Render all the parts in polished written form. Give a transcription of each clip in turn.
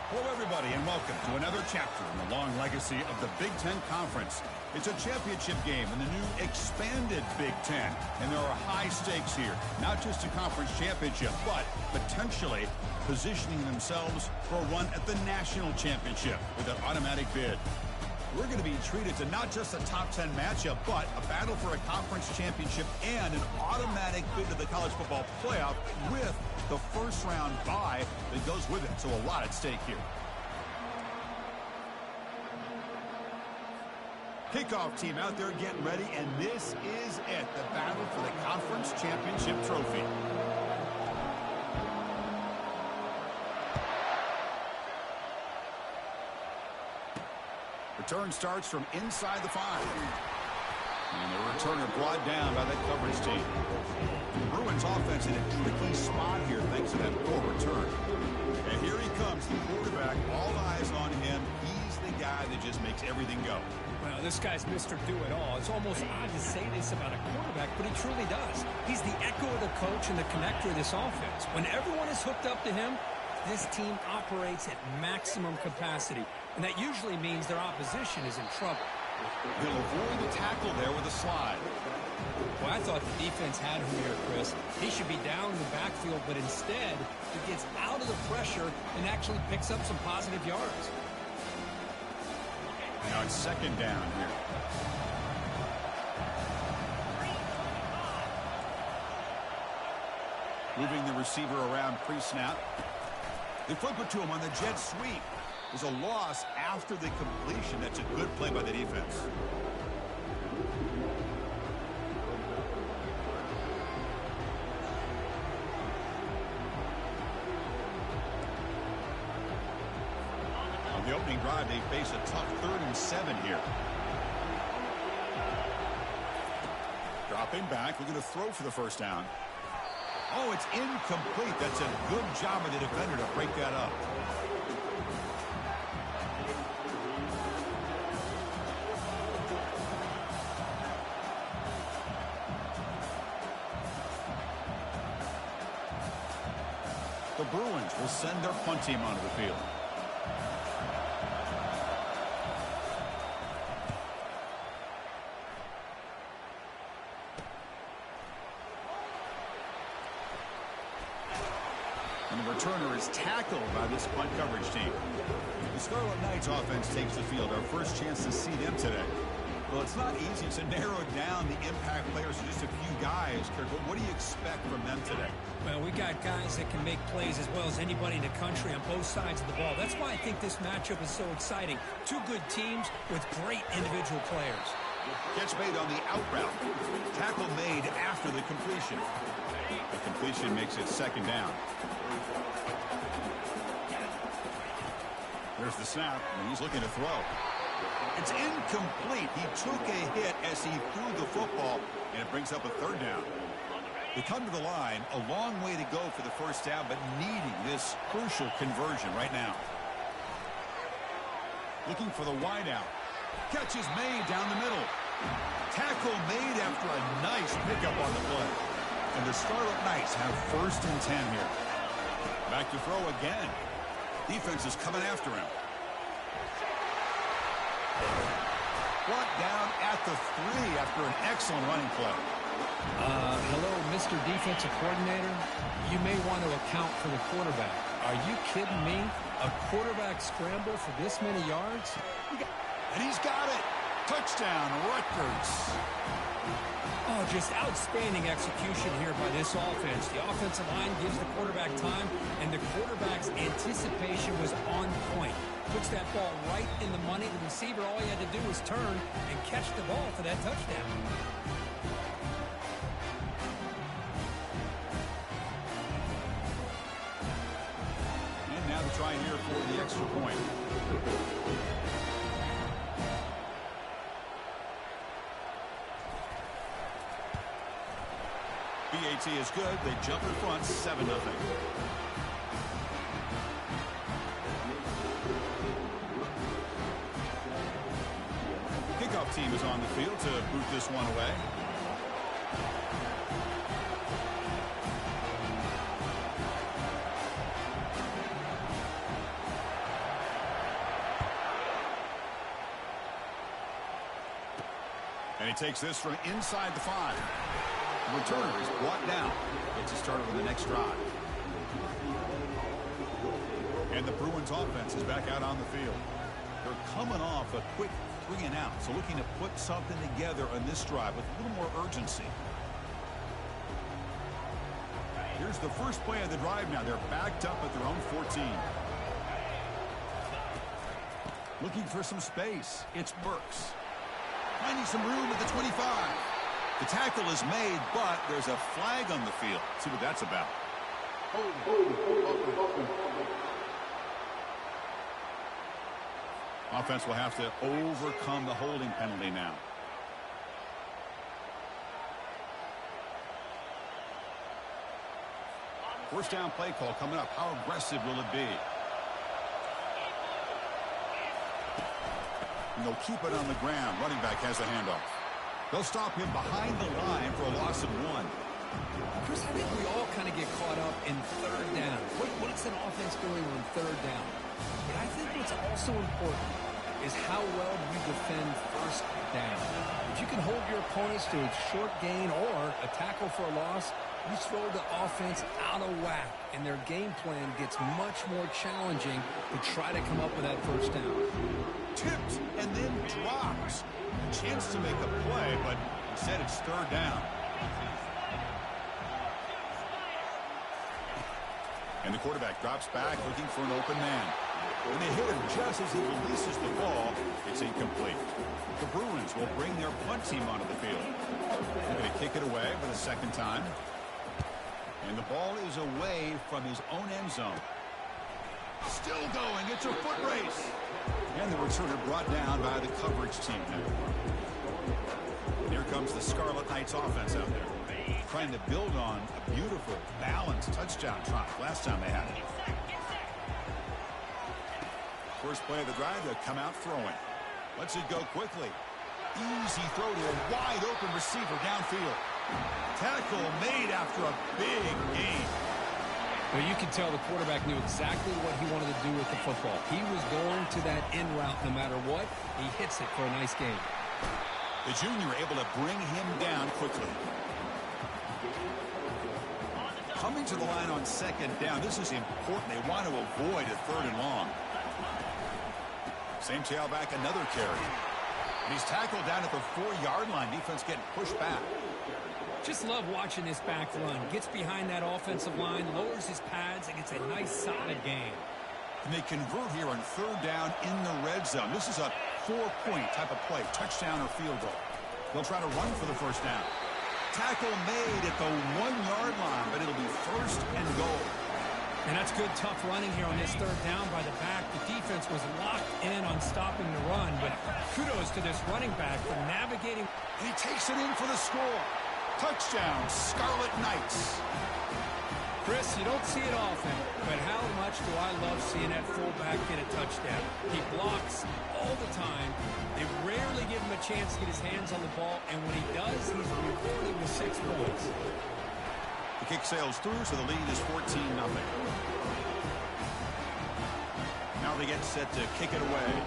Hello, everybody, and welcome to another chapter in the long legacy of the Big Ten Conference. It's a championship game in the new expanded Big Ten, and there are high stakes here, not just a conference championship, but potentially positioning themselves for a run at the national championship with an automatic bid. We're going to be treated to not just a top 10 matchup, but a battle for a conference championship and an automatic bid to the college football playoff with the first round bye that goes with it. So a lot at stake here. Kickoff team out there getting ready, and this is it, the battle for the conference championship trophy. Return starts from inside the 5. And the returner brought down by that coverage team. Bruins offense in a tricky spot here thanks to that poor return. And here he comes, the quarterback, all eyes on him. He's the guy that just makes everything go. Well, this guy's Mr. Do-It-All. It's almost odd to say this about a quarterback, but he truly does. He's the echo of the coach and the connector of this offense. When everyone is hooked up to him, this team operates at maximum capacity, and that usually means their opposition is in trouble. He'll avoid the tackle there with a slide. Well, I thought the defense had him here, Chris. He should be down in the backfield, but instead, he gets out of the pressure and actually picks up some positive yards. Now it's second down here. Moving the receiver around pre-snap. They flip it to him on the jet sweep. There's a loss after the completion. That's a good play by the defense. On the opening drive, they face a tough 3rd and 7 here. Dropping back, looking to throw for the first down. Oh, it's incomplete. That's a good job of the defender to break that up. The Bruins will send their punt team onto the field. And the returner is tackled by this punt coverage team. The Scarlet Knights offense takes the field. Our first chance to see them today. Well, it's not easy to narrow down the impact players to just a few guys, Kirk, but what do you expect from them today? Well, we got guys that can make plays as well as anybody in the country on both sides of the ball. That's why I think this matchup is so exciting. Two good teams with great individual players. Catch made on the out route. Tackle made after the completion. The completion makes it second down. There's the snap, and he's looking to throw. It's incomplete. He took a hit as he threw the football, and it brings up a 3rd down. They come to the line, a long way to go for the first down, but needing this crucial conversion right now. Looking for the wideout. Catch is made down the middle. Tackle made after a nice pickup on the play. And the Scarlet Knights have 1st and 10 here. Back to throw again. Defense is coming after him. Brought down at the 3 after an excellent running play. Hello, Mr. Defensive Coordinator. You may want to account for the quarterback. Are you kidding me? A quarterback scramble for this many yards? And he's got it. Touchdown, Rutgers. Oh, just outstanding execution here by this offense. The offensive line gives the quarterback time, and the quarterback's anticipation was on point. Puts that ball right in the money. The receiver, all he had to do was turn and catch the ball for that touchdown. And now to try here for the extra point. BAT is good. They jump in front, 7-0. Kickoff team is on the field to boot this one away. And he takes this from inside the 5. The returner is brought down. Gets a start on the next drive. And the Bruins offense is back out on the field. They're coming off a quick 3-and-out, so looking to put something together on this drive with a little more urgency. Here's the first play of the drive now. They're backed up at their own 14. Looking for some space. It's Burks. Finding some room at the 25. The tackle is made, but there's a flag on the field. Let's see what that's about. Offense will have to overcome the holding penalty now. First down play call coming up. How aggressive will it be? And they'll keep it on the ground. Running back has the handoff. They'll stop him behind the line for a loss of 1. Chris, I think we all kind of get caught up in third down. What is an offense doing on third down? But I think what's also important is how well you defend first down. If you can hold your opponents to a short gain or a tackle for a loss, you throw the offense out of whack, and their game plan gets much more challenging to try to come up with that first down. Tipped and then drops. A chance to make a play, but instead it's third down. And the quarterback drops back looking for an open man. When they hit him just as he releases the ball, it's incomplete. The Bruins will bring their punt team onto the field. They're going to kick it away for the second time. And the ball is away from his own end zone. Still going. It's a foot race. And the returner brought down by the coverage team now. Here comes the Scarlet Knights offense out there, trying to build on a beautiful, balanced touchdown drive last time they had it. First play of the drive, they'll come out throwing. Lets it go quickly. Easy throw to a wide open receiver downfield. Tackle made after a big gain. Well, you can tell the quarterback knew exactly what he wanted to do with the football. He was going to that in route no matter what. He hits it for a nice gain. The junior able to bring him down quickly. Coming to the line on second down. This is important. They want to avoid a third and long. Same tailback, another carry. And he's tackled down at the 4-yard line. Defense getting pushed back. Just love watching this back run. Gets behind that offensive line, lowers his pads, and gets a nice solid gain. And they convert here on third down in the red zone. This is a 4-point type of play, touchdown or field goal. They'll try to run for the first down. Tackle made at the 1-yard line, but it'll be first and goal. And that's good, tough running here on this third down by the back. The defense was locked in on stopping the run, but kudos to this running back for navigating. And he takes it in for the score. Touchdown, Scarlet Knights. Chris, you don't see it often, but how much do I love seeing that fullback get a touchdown. He blocks all the time. They rarely give him a chance to get his hands on the ball, and when he does, he's rewarded with 6 points. The kick sails through, so the lead is 14-0. Now they get set to kick it away.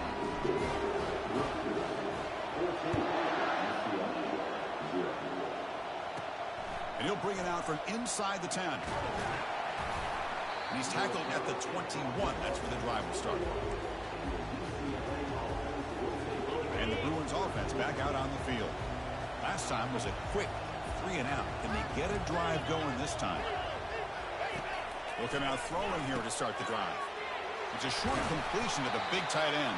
And he'll bring it out from inside the 10. And he's tackled at the 21. That's where the drive will start. And the Bruins offense back out on the field. Last time was a quick 3-and-out. Can they get a drive going this time? They'll come out throwing here to start the drive. It's a short completion to the big tight end.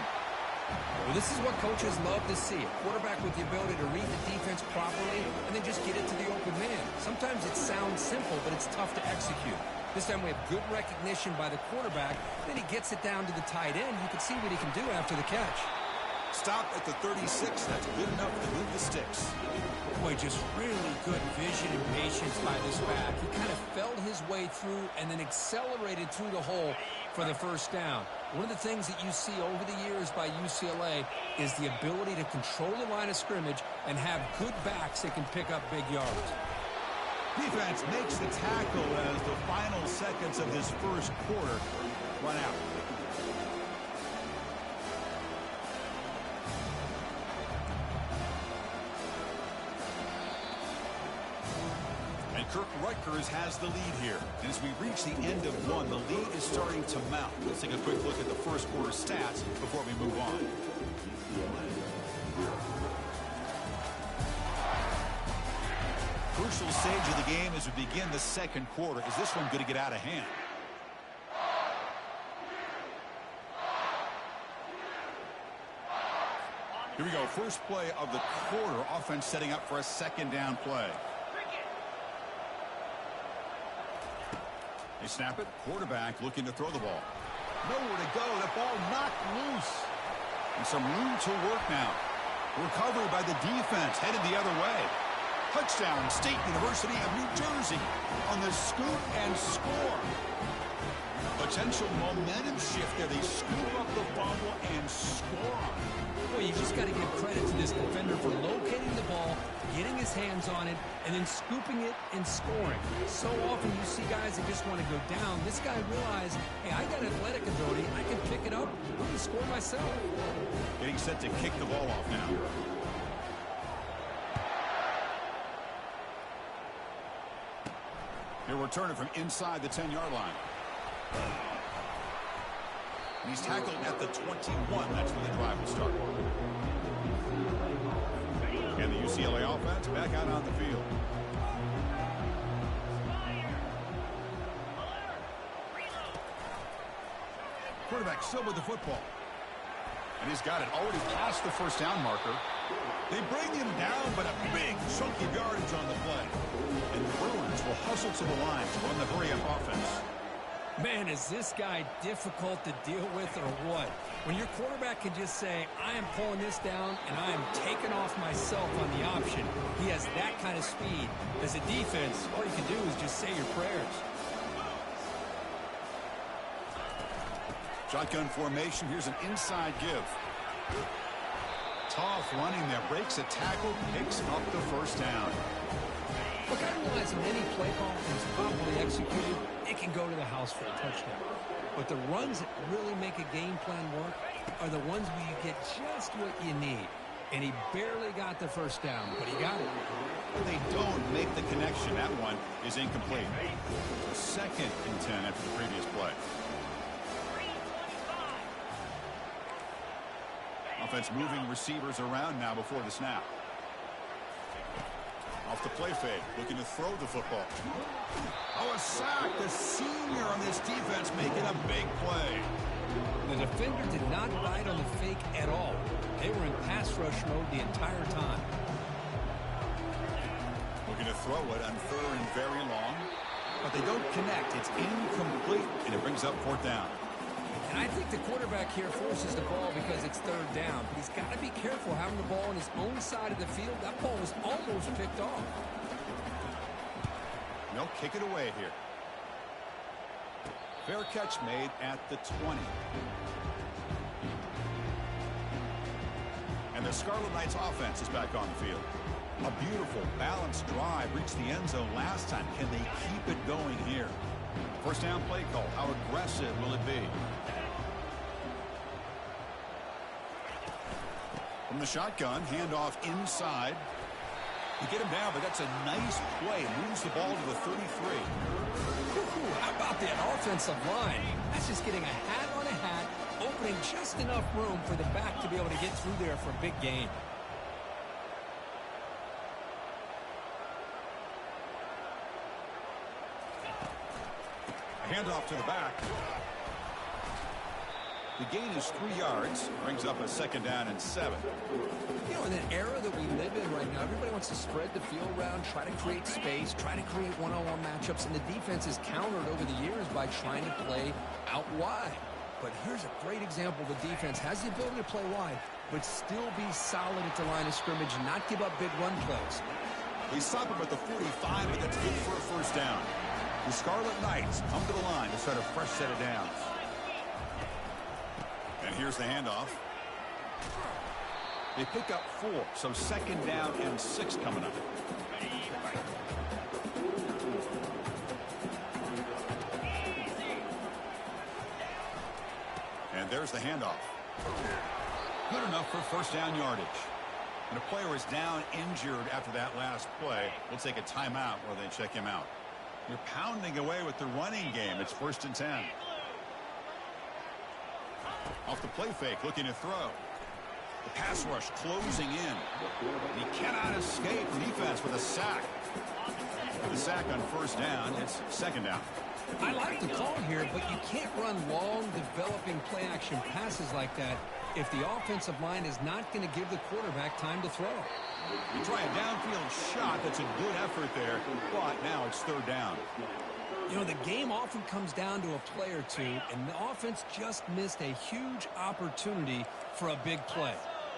Well, this is what coaches love to see. A quarterback with the ability to read the defense properly and then just get it to the open man. Sometimes it sounds simple, but it's tough to execute. This time we have good recognition by the quarterback. Then he gets it down to the tight end. You can see what he can do after the catch. Stop at the 36. That's good enough to move the sticks. Boy, just really good vision and patience by this back. He kind of felt his way through and then accelerated through the hole for the first down. One of the things that you see over the years by UCLA is the ability to control the line of scrimmage and have good backs that can pick up big yards. Defense makes the tackle as the final seconds of this first quarter run out. Rutgers has the lead here. And as we reach the end of one, the lead is starting to mount. Let's take a quick look at the first quarter stats before we move on. Crucial stage of the game as we begin the second quarter. Is this one going to get out of hand? Here we go. First play of the quarter. Offense setting up for a second down play. They snap it. Quarterback looking to throw the ball. Nowhere to go. The ball knocked loose. And some room to work now. Recovery by the defense. Headed the other way. Touchdown, State University of New Jersey on the scoop and score. Potential momentum shift there. They scoop up the fumble and score on it. Well, you just got to give credit to this defender for locating the ball, getting his hands on it, and then scooping it and scoring. So often you see guys that just want to go down. This guy realized, hey, I got athletic ability. I can pick it up. I can score myself. Getting set to kick the ball off now. He'll return it from inside the 10-yard line. And he's tackled at the 21. That's when the drive will start. And the UCLA offense back out on the field. Quarterback still with the football. And he's got it already past the first down marker. They bring him down, but a big chunk of yardage on the play. And the Bruins will hustle to the line to run the hurry-up offense. Man, is this guy difficult to deal with or what? When your quarterback can just say, I am pulling this down and I am taking off myself on the option. He has that kind of speed. As a defense, all you can do is just say your prayers. Shotgun formation. Here's an inside give. Tough running there. Breaks a tackle. Picks up the first down. Look, I realize when any play call is properly executed, it can go to the house for a touchdown. But the runs that really make a game plan work are the ones where you get just what you need. And he barely got the first down, but he got it. They don't make the connection. That one is incomplete. Second and 10 after the previous play. Offense moving receivers around now before the snap. Off the play fake, looking to throw the football. Oh, a sack. The senior on this defense making a big play. The defender did not bite on the fake at all. They were in pass rush mode the entire time. Looking to throw it on third and very long. But they don't connect. It's incomplete, and it brings up fourth down. And I think the quarterback here forces the ball because it's third down. But he's got to be careful having the ball on his own side of the field. That ball was almost picked off. They'll kick it away here. Fair catch made at the 20. And the Scarlet Knights offense is back on the field. A beautiful, balanced drive reached the end zone last time. Can they keep it going here? First down play call. How aggressive will it be? From the shotgun, handoff inside. You get him down, but that's a nice play. Moves the ball to the 33. How about that offensive line? That's just getting a hat on a hat, opening just enough room for the back to be able to get through there for a big gain. A handoff to the back. The gain is 3 yards. Brings up a second down and 7. You know, in an era that we live in right now, everybody wants to spread the field around, try to create space, try to create one-on-one matchups, and the defense has countered over the years by trying to play out wide. But here's a great example. The defense has the ability to play wide, but still be solid at the line of scrimmage and not give up big run plays. They stop him at the 45, but that's good for a first down. The Scarlet Knights come to the line to start a fresh set of downs. And here's the handoff. They pick up 4, so second down and 6 coming up. And there's the handoff. Good enough for first down yardage. And a player is down injured after that last play. We'll take a timeout while they check him out. You're pounding away with the running game. It's 1st and 10. Off the play fake, looking to throw. The pass rush closing in. And he cannot escape defense with a sack. With a sack on 1st down, it's 2nd down. I like the call here, but you can't run long, developing play-action passes like that if the offensive line is not going to give the quarterback time to throw. You try a downfield shot. That's a good effort there, but now it's 3rd down. You know, the game often comes down to a play or two, and the offense just missed a huge opportunity for a big play.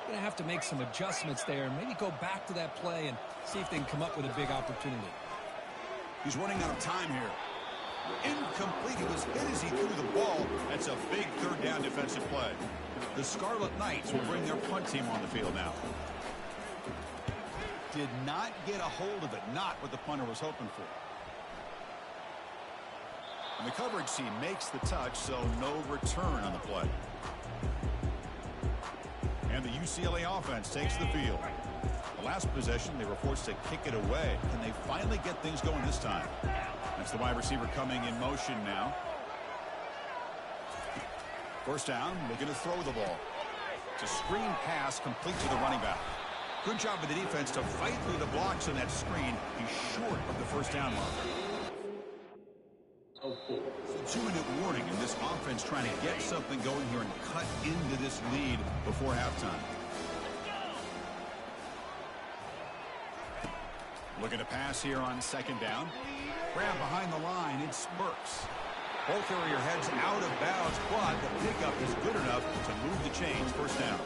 Going to have to make some adjustments there and maybe go back to that play and see if they can come up with a big opportunity. He's running out of time here. Incomplete. He was hit as he threw the ball. That's a big 3rd down defensive play. The Scarlet Knights will bring their punt team on the field now. Did not get a hold of it. Not what the punter was hoping for. And the coverage team makes the touch, so no return on the play. And the UCLA offense takes the field. The last possession, they were forced to kick it away. Can they finally get things going this time? That's the wide receiver coming in motion now. 1st down, looking to throw the ball. It's a screen pass complete to the running back. Good job of the defense to fight through the blocks on that screen. He's short of the 1st down marker. 2-minute warning, and this offense trying to get something going here and cut into this lead before halftime. Looking to pass here on 2nd down. Grab behind the line. It's Burks. Ball carrier heads out of bounds, but the pickup is good enough to move the chains. 1st down.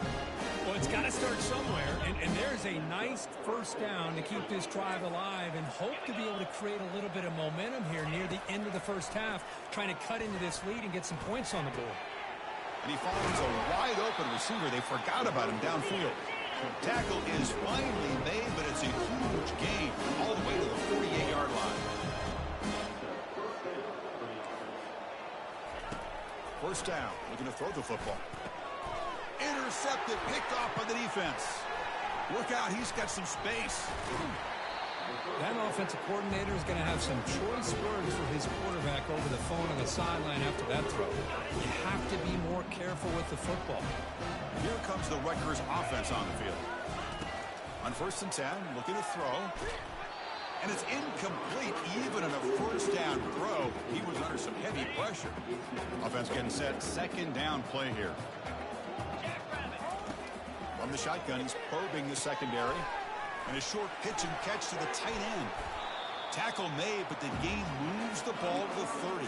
Well, it's got to start somewhere, and there's a nice 1st down to keep this drive alive and hope to be able to create a little bit of momentum here near the end of the 1st half, trying to cut into this lead and get some points on the board. And he finds a wide-open receiver. They forgot about him downfield. The tackle is finally made, but it's a huge gain all the way to the 48-yard line. 1st down, looking to throw the football. Intercepted, picked off by the defense. Look out, he's got some space. That offensive coordinator is going to have some choice words for his quarterback over the phone on the sideline after that throw. You have to be more careful with the football. Here comes the Rutgers offense on the field. On 1st and 10, looking to throw. And it's incomplete. Even on a 1st down throw, he was under some heavy pressure. Offense getting set. 2nd down play here. From the shotgun, he's probing the secondary. And a short pitch and catch to the tight end. Tackle made, but the game moves the ball to the 30.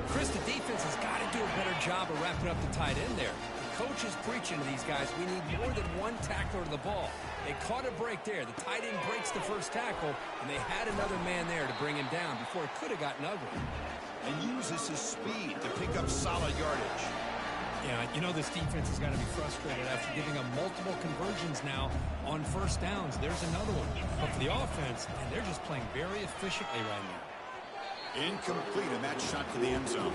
Chris, the defense has got to do a better job of wrapping up the tight end there. The coach is preaching to these guys, we need more than one tackler to the ball. They caught a break there. The tight end breaks the 1st tackle, and they had another man there to bring him down before it could have gotten ugly. And uses his speed to pick up solid yardage. Yeah, you know this defense has got to be frustrated after giving them multiple conversions now on 1st downs. There's another one. But for the offense, and they're just playing very efficiently right now. Incomplete, and that shot to the end zone.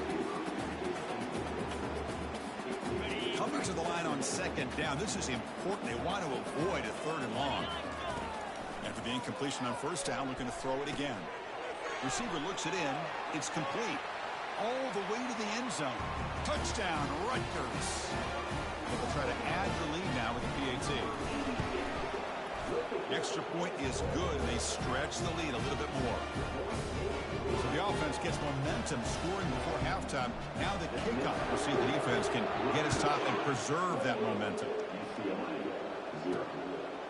Coming to the line on 2nd down. This is important. They want to avoid a 3rd and long. After the incompletion on 1st down, looking to throw it again. Receiver looks it in. It's complete. All the way to the end zone. Touchdown, Rutgers. They'll try to add the lead now with the PAT. The extra point is good. They stretch the lead a little bit more. So the offense gets momentum scoring before halftime. Now the kickoff. We'll see if the defense can get his top and preserve that momentum.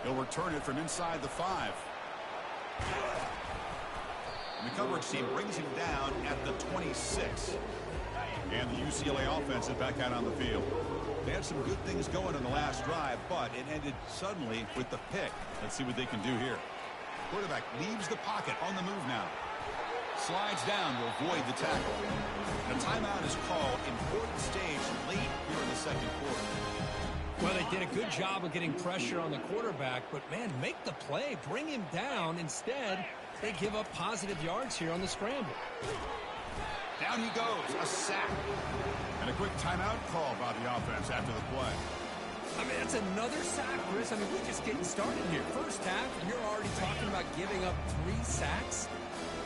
He'll return it from inside the 5. And the coverage team brings him down at the 26. And the UCLA offense is back out on the field. They had some good things going in the last drive, but it ended suddenly with the pick. Let's see what they can do here. Quarterback leaves the pocket on the move now. Slides down to avoid the tackle. And a timeout is called. Important stage late here in the 2nd quarter. Well, they did a good job of getting pressure on the quarterback, but, man, make the play. Bring him down. Instead, they give up positive yards here on the scramble. Down he goes. A sack. And a quick timeout call by the offense after the play. I mean, that's another sack, Chris. I mean, we're just getting started here. First half, and you're already talking about giving up 3 sacks.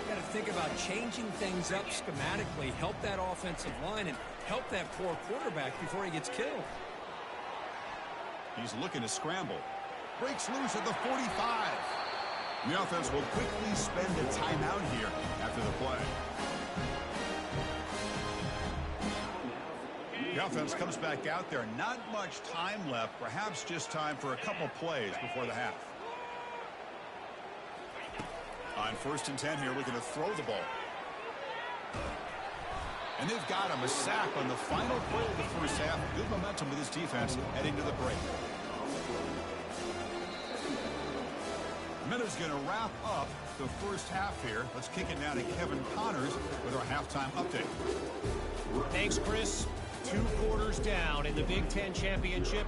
You got to think about changing things up schematically, help that offensive line, and help that poor quarterback before he gets killed. He's looking to scramble. Breaks loose at the 45. The offense will quickly spend a timeout here after the play. The offense comes back out there. Not much time left. Perhaps just time for a couple plays before the half. On 1st and 10 here, looking to throw the ball. And they've got him a sack on the final play of the first half. Good momentum with his defense heading to the break. Miller's going to wrap up the first half here. Let's kick it now to Kevin Connors with our halftime update. Thanks, Chris. 2 quarters down in the Big Ten Championship.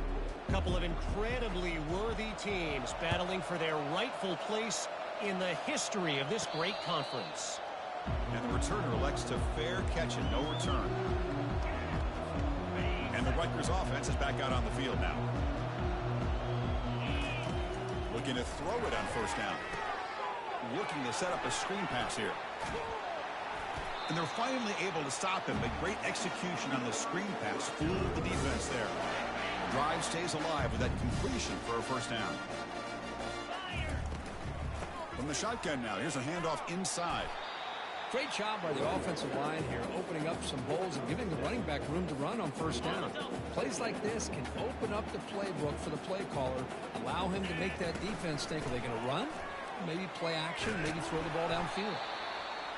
A couple of incredibly worthy teams battling for their rightful place in the history of this great conference. And the returner elects to fair catch and no return. And the Rutgers offense is back out on the field now. Looking to throw it on 1st down. Looking to set up a screen pass here. And they're finally able to stop him, but great execution on the screen pass. Fooled the defense there. Drive stays alive with that completion for a 1st down. From the shotgun now, here's a handoff inside. Great job by the offensive line here, opening up some holes and giving the running back room to run on 1st down. Plays like this can open up the playbook for the play caller, allow him to make that defense think, are they going to run? Maybe play action, maybe throw the ball downfield.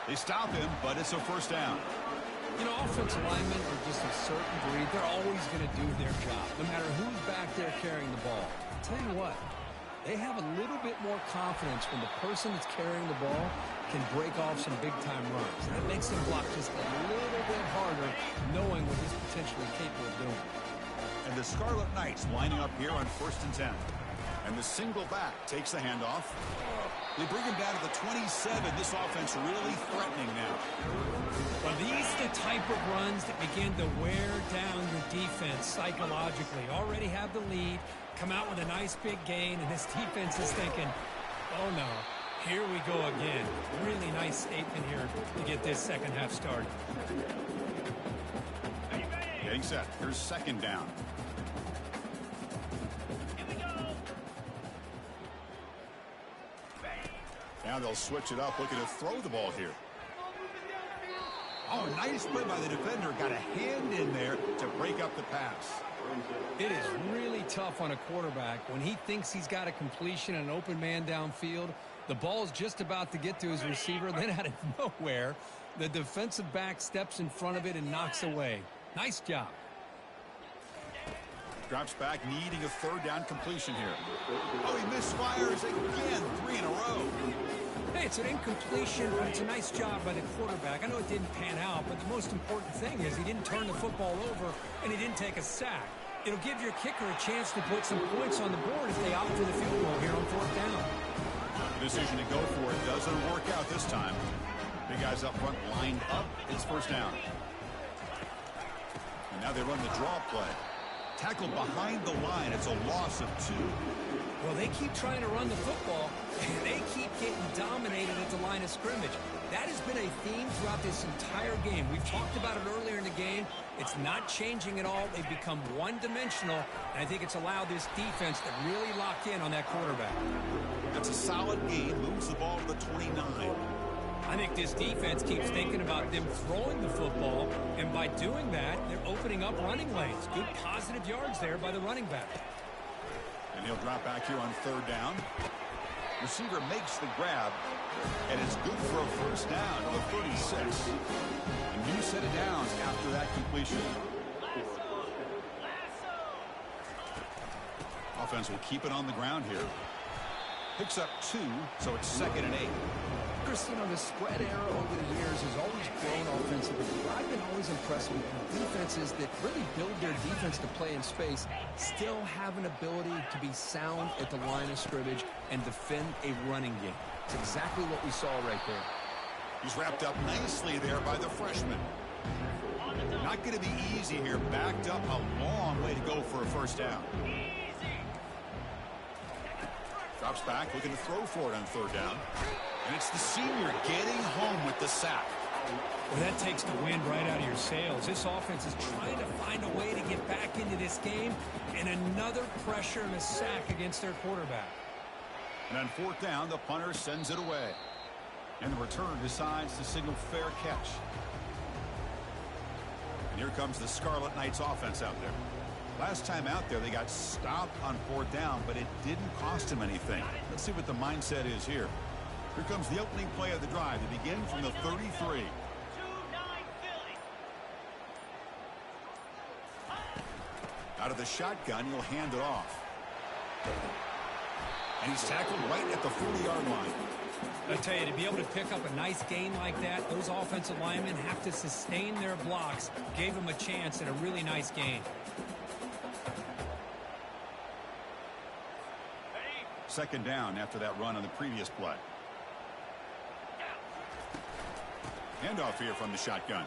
They stop him, but it's a 1st down. You know, offensive linemen are just a certain breed. They're always going to do their job, no matter who's back there carrying the ball. I'll tell you what, they have a little bit more confidence when the person that's carrying the ball can break off some big-time runs. That makes them block just a little bit harder, knowing what he's potentially capable of doing. And the Scarlet Knights lining up here on 1st and 10. And the single back takes the handoff. They bring him down to the 27. This offense really threatening now. Well, these are the type of runs that begin to wear down your defense psychologically. Already have the lead, come out with a nice big gain, and this defense is thinking, oh no, here we go again. Really nice statement here to get this second half started. Getting set. Here's 2nd down. Now they'll switch it up, looking to throw the ball here. Oh, nice play by the defender. Got a hand in there to break up the pass. It is really tough on a quarterback when he thinks he's got a completion and an open man downfield. The ball's just about to get to his receiver. Then out of nowhere, the defensive back steps in front of it and knocks away. Nice job. Drops back, needing a 3rd down completion here. Oh, he misfires again. 3 in a row. Hey, it's an incompletion, but it's a nice job by the quarterback. I know it didn't pan out, but the most important thing is he didn't turn the football over and he didn't take a sack. It'll give your kicker a chance to put some points on the board if they opt for the field goal here on 4th down. The decision to go for it doesn't work out this time. Big guys up front lined up. It's 1st down. And now they run the draw play. Tackled behind the line. It's a loss of 2. Well, they keep trying to run the football, and they keep getting dominated at the line of scrimmage. That has been a theme throughout this entire game. We've talked about it earlier in the game. It's not changing at all. They've become one-dimensional, and I think it's allowed this defense to really lock in on that quarterback. That's a solid game. Moves the ball to the 29. I think this defense keeps thinking about them throwing the football, and by doing that, they're opening up running lanes. Good positive yards there by the running back. And he'll drop back here on 3rd down. Receiver makes the grab, and it's good for a 1st down to the 36. A new set of downs after that completion. Offense will keep it on the ground here. Picks up 2, so it's 2nd and 8. Chris, you know, the spread era over the years has always grown offensively. But I've been always impressed with defenses that really build their defense to play in space, still have an ability to be sound at the line of scrimmage and defend a running game. It's exactly what we saw right there. He's wrapped up nicely there by the freshman. Not going to be easy here. Backed up a long way to go for a first down. Drops back, looking to throw for it on third down. And it's the senior getting home with the sack. Well, that takes the wind right out of your sails. This offense is trying to find a way to get back into this game, and another pressure and a sack against their quarterback. And on fourth down, the punter sends it away. And the return decides to signal fair catch. And here comes the Scarlet Knights offense out there. Last time out there, they got stopped on fourth down, but it didn't cost them anything. Let's see what the mindset is here. Here comes the opening play of the drive. They begin from the 33. Out of the shotgun, he'll hand it off. And he's tackled right at the 40-yard line. I tell you, to be able to pick up a nice gain like that, those offensive linemen have to sustain their blocks. Gave him a chance at a really nice gain. Second down after that run on the previous play. Handoff here from the shotgun.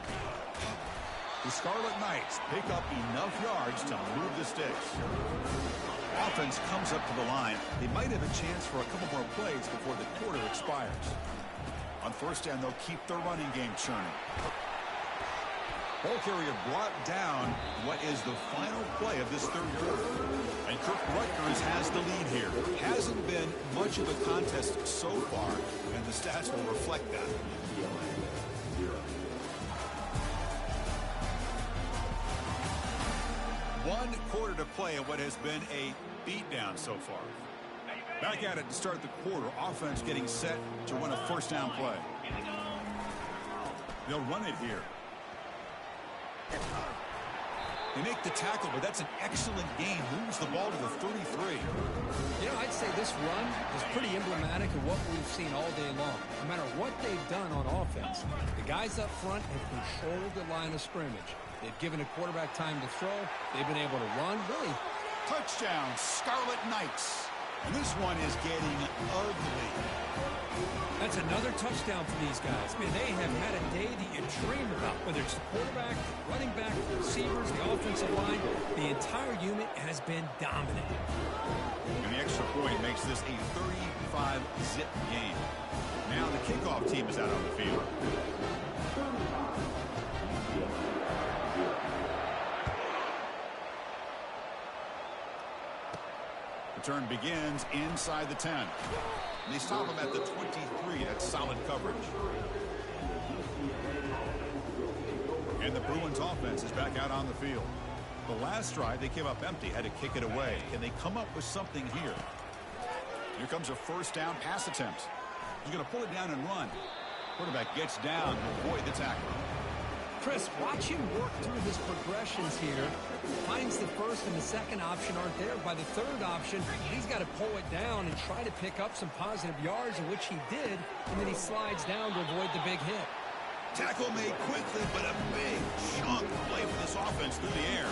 The Scarlet Knights pick up enough yards to move the sticks. Offense comes up to the line. They might have a chance for a couple more plays before the quarter expires. On first down, they'll keep their running game churning. Ball carrier brought down what is the final play of this third quarter. And Rutgers has the lead here. Hasn't been much of a contest so far, and the stats will reflect that. One quarter to play in what has been a beatdown so far. Back at it to start the quarter. Offense getting set to run a first down play. They'll run it here. They make the tackle, but that's an excellent gain. Moves the ball to the 33. You know, I'd say this run is pretty emblematic of what we've seen all day long. No matter what they've done on offense, the guys up front have controlled the line of scrimmage. They've given a quarterback time to throw. They've been able to run. Really. Touchdown, Scarlet Knights. And this one is getting ugly. That's another touchdown for these guys. Man, they have had a day that you dream about. Whether it's the quarterback, running back, receivers, the offensive line, the entire unit has been dominant. And the extra point makes this a 35-zip game. Now the kickoff team is out on the field. Return begins inside the 10. They stop him at the 23. That's solid coverage. And the Bruins offense is back out on the field. The last drive, they came up empty, had to kick it away. Can they come up with something here? Here comes a first down pass attempt. He's going to pull it down and run. Quarterback gets down to avoid the tackle. Chris, watch him work through his progressions here. Finds the first and the second option aren't there. By the third option, he's got to pull it down and try to pick up some positive yards, in which he did, and then he slides down to avoid the big hit. Tackle made quickly, but a big chunk play for this offense through the air.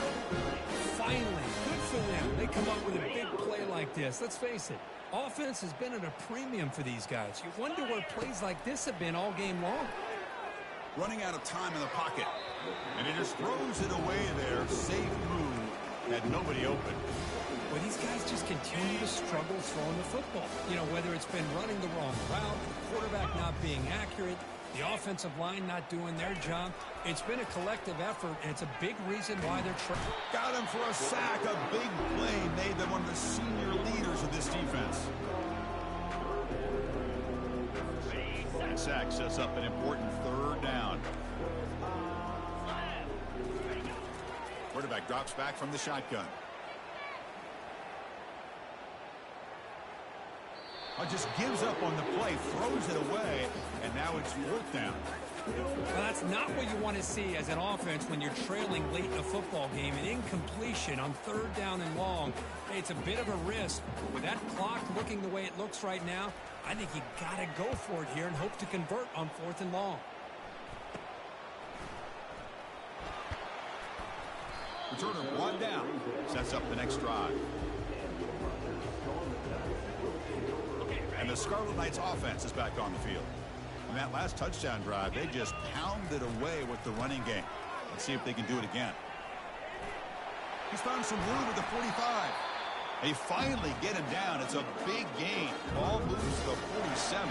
Finally, good for them. They come up with a big play like this. Let's face it, offense has been at a premium for these guys. You wonder where plays like this have been all game long. Running out of time in the pocket. And he just throws it away there. Safe move. Had nobody open. Well, these guys just continue to struggle throwing the football. You know, whether it's been running the wrong route, the quarterback not being accurate, the offensive line not doing their job. It's been a collective effort, and it's a big reason why they're trying. Got him for a sack. A big play made them one of the senior leaders of this defense. That sack sets up an important third down. Quarterback drops back from the shotgun. Just gives up on the play, throws it away, and now it's fourth down. Well, that's not what you want to see as an offense when you're trailing late in a football game. An incompletion on third down and long. Hey, it's a bit of a risk. With that clock looking the way it looks right now, I think you got to go for it here and hope to convert on fourth and long. Returner one down. Sets up the next drive. And the Scarlet Knights offense is back on the field. In that last touchdown drive, they just pounded away with the running game. Let's see if they can do it again. He's found some room at the 45. They finally get him down. It's a big gain. Ball moves to the 47.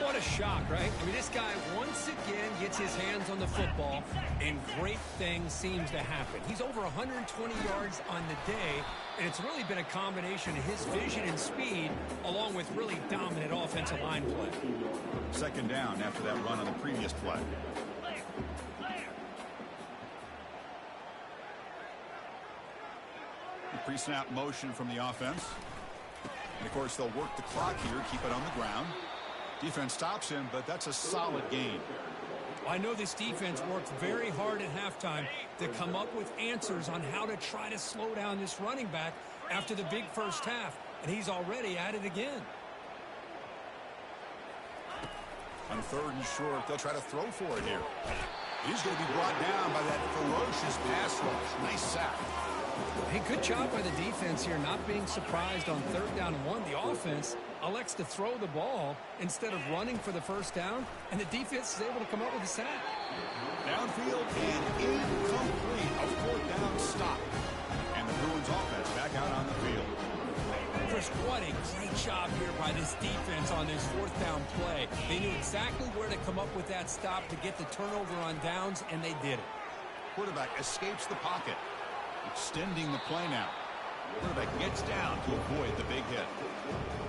What a shock, right? I mean, this guy once again gets his hands on the football, and great things seems to happen. He's over 120 yards on the day, and it's really been a combination of his vision and speed, along with really dominant offensive line play. Second down after that run on the previous play. Pre-snap motion from the offense. And, of course, they'll work the clock here, keep it on the ground. Defense stops him, but that's a solid gain. I know this defense worked very hard at halftime to come up with answers on how to try to slow down this running back after the big first half, and he's already at it again. On third and short, they'll try to throw for it here. He's going to be brought down by that ferocious pass rush. Nice sack. Hey, good job by the defense here, not being surprised on third down and 1. The offense elects to throw the ball instead of running for the first down, and the defense is able to come up with a sack. Downfield and incomplete. A fourth down stop. And the Bruins offense back out on the field. Chris, what a great job here by this defense on this fourth down play. They knew exactly where to come up with that stop to get the turnover on downs, and they did it. Quarterback escapes the pocket. Extending the play now. Quarterback gets down to avoid the big hit.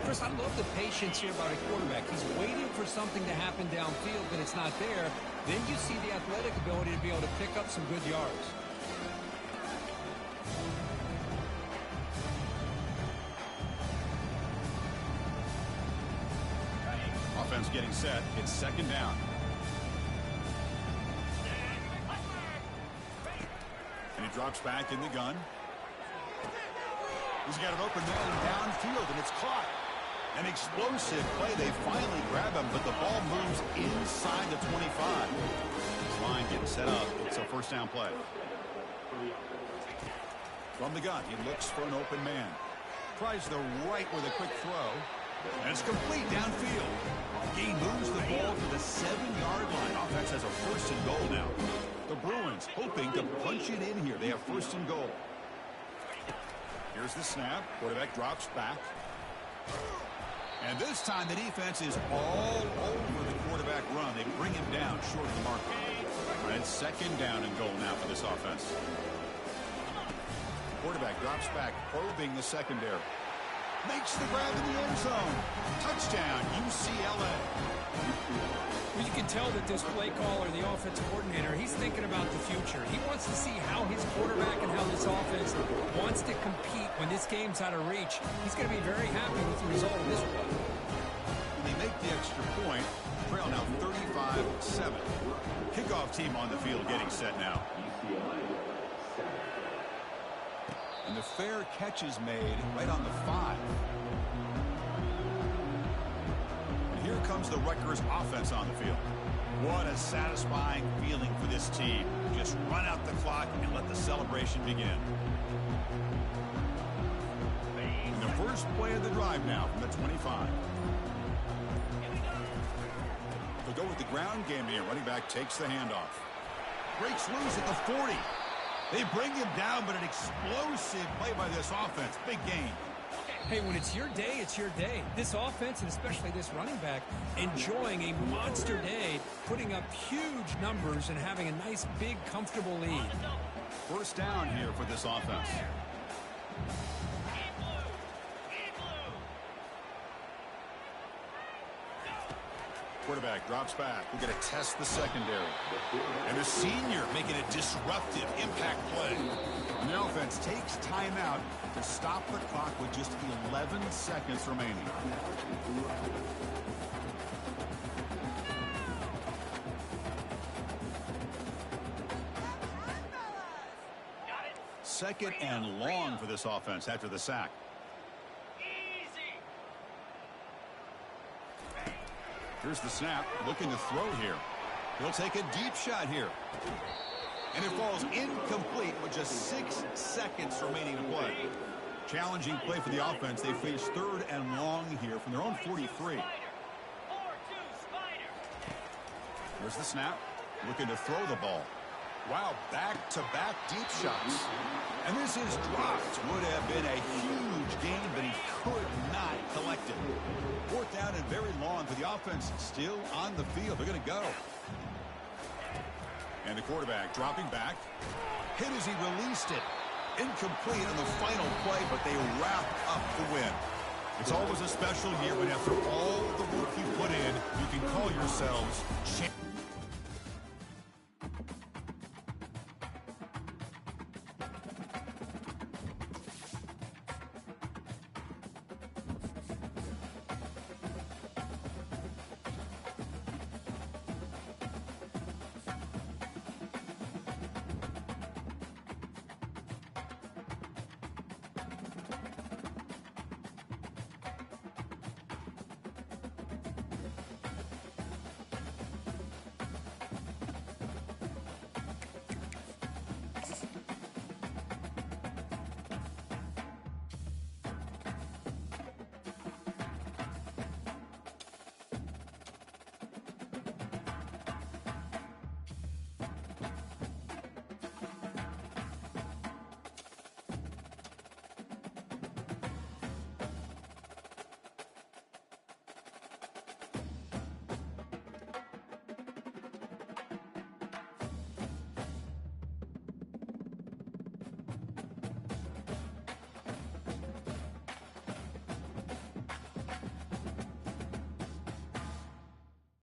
Chris, I love the patience here by the quarterback. He's waiting for something to happen downfield, but it's not there. Then you see the athletic ability to be able to pick up some good yards. Offense getting set. It's second down. And he drops back in the gun. He's got an open man downfield, and it's caught. An explosive play. They finally grab him, but the ball moves inside the 25. His line getting set up. It's a first down play. From the gun, he looks for an open man. Tries the right with a quick throw. And it's complete downfield. He moves the ball to the 7-yard line. Offense has a first and goal now. The Bruins hoping to punch it in here. They have first and goal. Here's the snap. Quarterback drops back. And this time the defense is all over the quarterback run. They bring him down short of the marker. And it's second down and goal now for this offense. Quarterback drops back, probing the secondary. Makes the grab in the end zone. Touchdown, UCLA. Well, you can tell that this play caller, the offensive coordinator, he's thinking about the future. He wants to see how his quarterback and how this offense wants to compete when this game's out of reach. He's going to be very happy with the result of this play. They make the extra point. Trail now 35-7. Kickoff team on the field getting set now. And the fair catch is made right on the 5. And here comes the Rutgers offense on the field. What a satisfying feeling for this team. Just run out the clock and let the celebration begin. And the first play of the drive now from the 25. They'll go with the ground game here. Running back takes the handoff. Breaks loose at the 40. They bring him down, but an explosive play by this offense. Big gain. Hey, when it's your day, it's your day. This offense, and especially this running back, enjoying a monster day, putting up huge numbers and having a nice, big, comfortable lead. First down here for this offense. Quarterback drops back. We're going to test the secondary. And the senior making a disruptive impact play. And the offense takes timeout to stop the clock with just 11 seconds remaining. Second and long for this offense after the sack. Here's the snap, looking to throw here. He'll take a deep shot here. And it falls incomplete with just 6 seconds remaining to play. Challenging play for the offense. They face third and long here from their own 43. Here's the snap. Looking to throw the ball. Wow, back-to-back deep shots. And this is dropped. Would have been a huge gain, but he could not collect it. Fourth down and very long for the offense. Still on the field. They're going to go. And the quarterback dropping back. Hit as he released it. Incomplete on the final play, but they wrap up the win. It's always a special year when after all the work you put in, you can call yourselves champions.